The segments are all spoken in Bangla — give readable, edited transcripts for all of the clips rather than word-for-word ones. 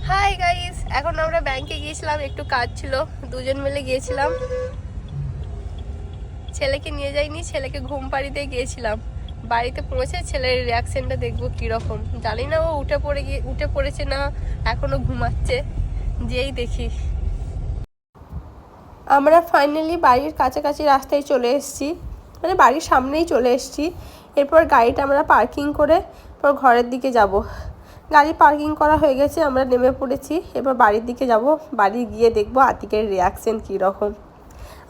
হাই গাইস, এখন আমরা ব্যাংকে গিয়েছিলাম, একটু কাজ ছিল, দুজন মিলে গিয়েছিলাম। ছেলেকে নিয়ে যাইনি, ছেলেকে ঘুম পাড়িতে গিয়েছিলাম। বাড়িতে পৌঁছে ছেলের রিয়াকশনটা দেখবো কিরকম। জানি না ও উঠে পড়েছে না এখনো ঘুমাচ্ছে, যেই দেখি। আমরা ফাইনালি বাড়ির কাছাকাছি রাস্তায় চলে এসেছি, মানে বাড়ির সামনেই চলে এসেছি। এরপর গাড়িটা আমরা পার্কিং করে পর ঘরের দিকে যাব। গাড়ি পার্কিং করা হয়ে গেছে, আমরা নেমে পড়েছি। এবার বাড়ির দিকে যাব, বাড়ি গিয়ে দেখবো আতিকের রিয়াকশন কীরকম।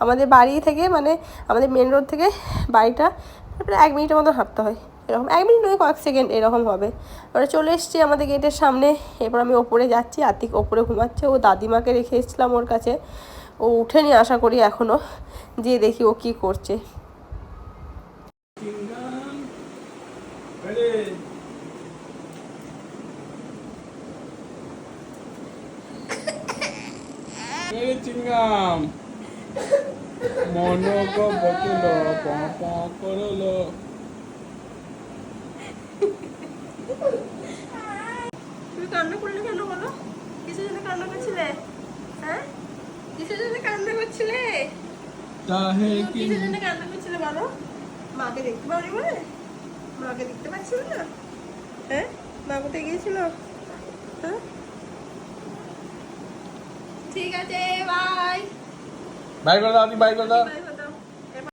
আমাদের বাড়ি থেকে মানে আমাদের মেন রোড থেকে বাড়িটা প্রায় 1 মিনিটের মতো হাঁটতে হয়, এরকম 1 মিনিট নয়, কয়েক সেকেন্ড এরকম হবে। আমরা চলে এসেছি আমাদের গেটের সামনে। এরপর আমি ওপরে যাচ্ছি, আতিক ওপরে ঘুমাচ্ছে, ও দাদিমাকে রেখে এসেছিলাম ওর কাছে, ও উঠেনি আশা করি এখনো। যে দেখি ও কি করছে। চিংগাম মনক বকুল পপ করল। তুমি কান্না করলে কেন বলো? কিসের জন্য কান্না করছিলে? হ্যাঁ, কিসের জন্য কান্না করছিলে? কিসের জন্য কান্না করছিলে বলো? মাকে দেখতে পাওনি বলে? মাকে দেখতে পাচ্ছিল না? হ্যাঁ, মা কোথায় গিয়েছিল? হ্যাঁ, ঠিক আছে, বাই বাই করে দাও, বাই করে দাও। বাই।